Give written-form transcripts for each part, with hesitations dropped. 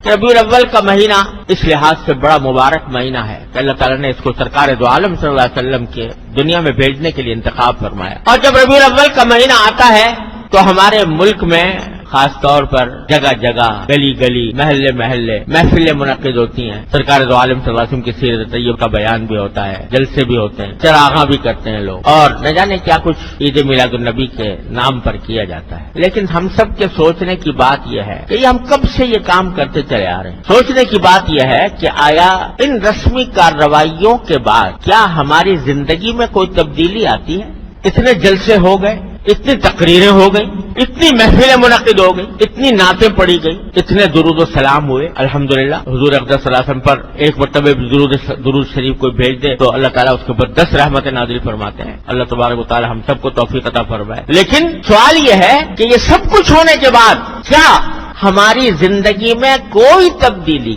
کہ ربیع الاول کا مہینہ اس لحاظ سے بڑا مبارک مہینہ ہے کہ اللہ تعالیٰ نے اس کو سرکار دو عالم صلی اللہ علیہ وسلم کے دنیا میں بھیجنے کے لیے انتخاب فرمایا. اور جب ربیع الاول کا مہینہ آتا ہے تو ہمارے ملک میں خاص طور پر جگہ جگہ گلی گلی محلے محلے محفلیں منعقد ہوتی ہیں. سرکار دو عالم صلی اللہ علیہ وسلم کی سیرت طیب کا بیان بھی ہوتا ہے, جلسے بھی ہوتے ہیں, چراغاں بھی کرتے ہیں لوگ, اور نہ جانے کیا کچھ عید میلاد النبی کے نام پر کیا جاتا ہے. لیکن ہم سب کے سوچنے کی بات یہ ہے کہ یہ ہم کب سے یہ کام کرتے چلے آ رہے ہیں. سوچنے کی بات یہ ہے کہ آیا ان رسمی کارروائیوں کے بعد کیا ہماری زندگی میں کوئی تبدیلی آتی ہے؟ اتنے جلسے ہو گئے, اتنی تقریریں ہو گئی, اتنی محفلیں منعقد ہو گئی, اتنی نعتیں پڑھی گئی, اتنے درود و سلام ہوئے. الحمدللہ حضور اقدس صلی اللہ علیہ وسلم پر ایک مرتبہ درود شریف کوئی بھیج دے تو اللہ تعالیٰ اس کے اوپر 10 رحمتیں نازل فرماتے ہیں. اللہ تبارک و تعالیٰ ہم سب کو توفیق عطا فرمائے. لیکن سوال یہ ہے کہ یہ سب کچھ ہونے کے بعد کیا ہماری زندگی میں کوئی تبدیلی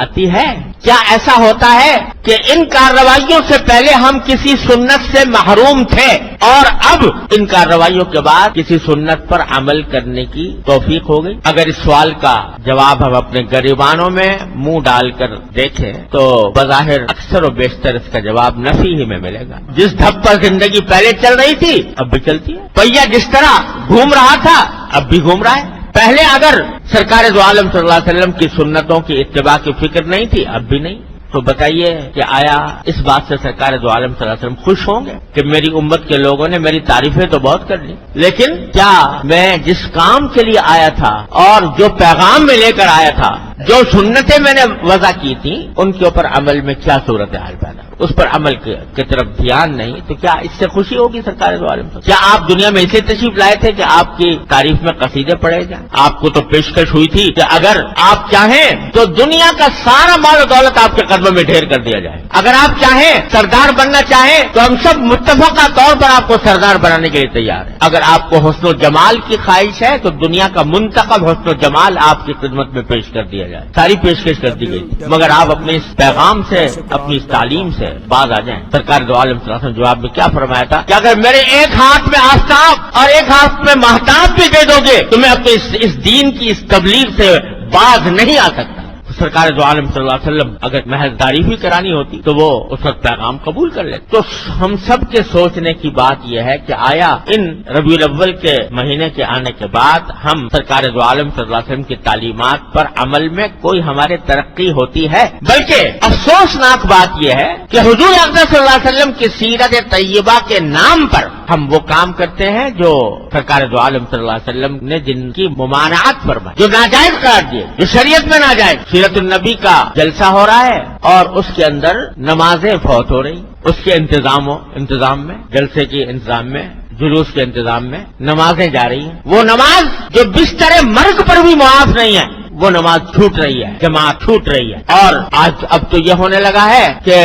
آتی ہے؟ کیا ایسا ہوتا ہے کہ ان کارروائیوں سے پہلے ہم کسی سنت سے محروم تھے اور اب ان کارروائیوں کے بعد کسی سنت پر عمل کرنے کی توفیق ہو گئی؟ اگر اس سوال کا جواب ہم اپنے گریبانوں میں منہ ڈال کر دیکھیں تو بظاہر اکثر و بیشتر اس کا جواب نفی ہی میں ملے گا. جس دھب پر زندگی پہلے چل رہی تھی اب بھی چلتی ہے. پہیا جس طرح گھوم رہا تھا اب بھی گھوم رہا ہے. پہلے اگر سرکار دو عالم صلی اللہ علیہ وسلم کی سنتوں کی اتباع کی فکر نہیں تھی اب بھی نہیں. تو بتائیے کہ آیا اس بات سے سرکار دو عالم صلی اللہ علیہ وسلم خوش ہوں گے کہ میری امت کے لوگوں نے میری تعریفیں تو بہت کر لی, لیکن کیا میں جس کام کے لیے آیا تھا اور جو پیغام میں لے کر آیا تھا, جو سنتیں میں نے وضع کی تھی, ان کے اوپر عمل میں کیا صورتحال پیدا, اس پر عمل کی طرف دھیان نہیں, تو کیا اس سے خوشی ہوگی سرکار دو عالم؟ کیا آپ دنیا میں اسے تشریف لائے تھے کہ آپ کی تعریف میں قصیدے پڑھے جائیں؟ آپ کو تو پیشکش ہوئی تھی کہ اگر آپ چاہیں تو دنیا کا سارا مال و دولت آپ کے قدموں میں ڈھیر کر دیا جائے. اگر آپ چاہیں سردار بننا چاہیں تو ہم سب متفقہ طور پر آپ کو سردار بنانے کے لیے تیار ہیں. اگر آپ کو حسن و جمال کی خواہش ہے تو دنیا کا منتخب حسن و جمال آپ کی خدمت میں پیش کر دیا جائے. ساری پیشکش کر دی گئی, مگر آپ اپنے اس پیغام سے, اپنی اس تعلیم سے باز آ جائیں. سرکار دو عالم صلی اللہ علیہ وسلم جواب میں کیا فرمایا تھا کہ اگر میرے ایک ہاتھ میں آفتاب اور ایک ہاتھ میں مہتاب بھی دے دو گے تو میں اپنے اس دین کی اس تبلیغ سے باز نہیں آ سکتا. سرکار دو عالم صلی اللہ علیہ وسلم اگر محض تعریف ہی کرانی ہوتی تو وہ اس وقت پیغام قبول کر لیتے. تو ہم سب کے سوچنے کی بات یہ ہے کہ آیا ان ربیع الاول کے مہینے کے آنے کے بعد ہم سرکار دو عالم صلی اللہ علیہ وسلم کی تعلیمات پر عمل میں کوئی ہمارے ترقی ہوتی ہے؟ بلکہ افسوسناک بات یہ ہے کہ حضور اقدس صلی اللہ علیہ وسلم کی سیرت طیبہ کے نام پر ہم وہ کام کرتے ہیں جو سرکار دو عالم صلی اللہ علیہ وسلم نے جن کی ممانعت فرمائی, جو ناجائز قرار دیے, جو شریعت میں ناجائز. سیرت النبی کا جلسہ ہو رہا ہے اور اس کے اندر نمازیں فوت ہو رہی, اس کے انتظام میں, جلسے کے انتظام میں, جلوس کے انتظام میں نمازیں جا رہی ہیں. وہ نماز جو بستر مرگ پر بھی معاف نہیں ہے, وہ نماز چھوٹ رہی ہے, جماعت چھوٹ رہی ہے. اور آج اب تو یہ ہونے لگا ہے کہ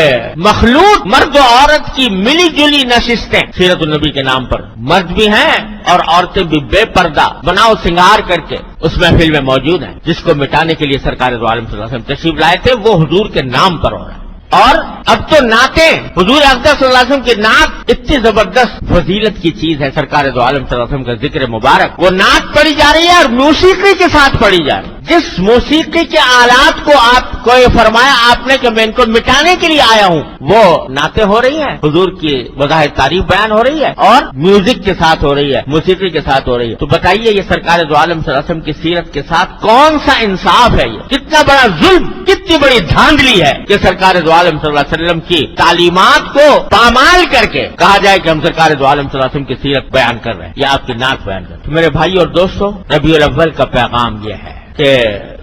مخلوط مرد و عورت کی ملی جلی نشستیں سیرت النبی کے نام پر, مرد بھی ہیں اور عورتیں بھی بے پردہ بناؤ سنگار کر کے اس محفل میں موجود ہیں, جس کو مٹانے کے لیے سرکار دو عالم صلی اللہ علیہ وسلم تشریف لائے تھے. وہ حضور کے نام پر ہو رہا ہے. اور اب تو نعتیں, حضور اقدس صلی اللہ علیہ وسلم کی نعت اتنی زبردست فضیلت کی چیز ہے. سرکار دو عالم صلی اللہ علیہ وسلم کا ذکر مبارک, وہ نعت پڑھی جا رہی ہے اور موسیقی کے ساتھ پڑھی جا رہی ہے. جس موسیقی کے آلات کو آپ کو یہ فرمایا آپ نے کہ میں ان کو مٹانے کے لیے آیا ہوں, وہ نعتیں ہو رہی ہیں, حضور کی وضاحت تعریف بیان ہو رہی ہے اور میوزک کے ساتھ ہو رہی ہے, موسیقی کے ساتھ ہو رہی ہے. تو بتائیے یہ سرکار دو عالم صلی اللہ علیہ وسلم کی سیرت کے ساتھ کون سا انصاف ہے؟ یہ کتنا بڑا ظلم, کتنی بڑی دھاندلی ہے کہ سرکار دو عالم صلی اللہ علیہ وسلم کی تعلیمات کو پامال کر کے کہا جائے کہ ہم سرکار دو عالم صلی اللہ علیہ وسلم کی سیرت بیان کر رہے ہیں یا آپ کی نعت بیان کر رہے ہیں. تو میرے بھائی اور دوستو, ربیع الاول کا پیغام یہ ہے کہ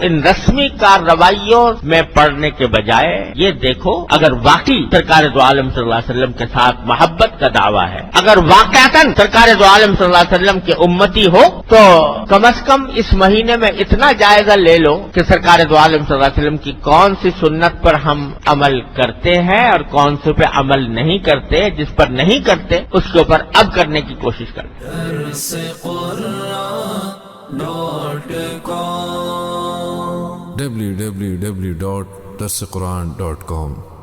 ان رسمی کارروائیوں میں پڑھنے کے بجائے یہ دیکھو اگر واقعی سرکار دو عالم صلی اللہ علیہ وسلم کے ساتھ محبت کا دعویٰ ہے, اگر واقعتاً سرکار دو عالم صلی اللہ علیہ وسلم کے امتی ہو, تو کم از کم اس مہینے میں اتنا جائزہ لے لو کہ سرکار دو عالم صلی اللہ علیہ وسلم کی کون سی سنت پر ہم عمل کرتے ہیں اور کون سی پہ عمل نہیں کرتے. جس پر نہیں کرتے اس کے اوپر اب کرنے کی کوشش کرتے. www.darsequran.com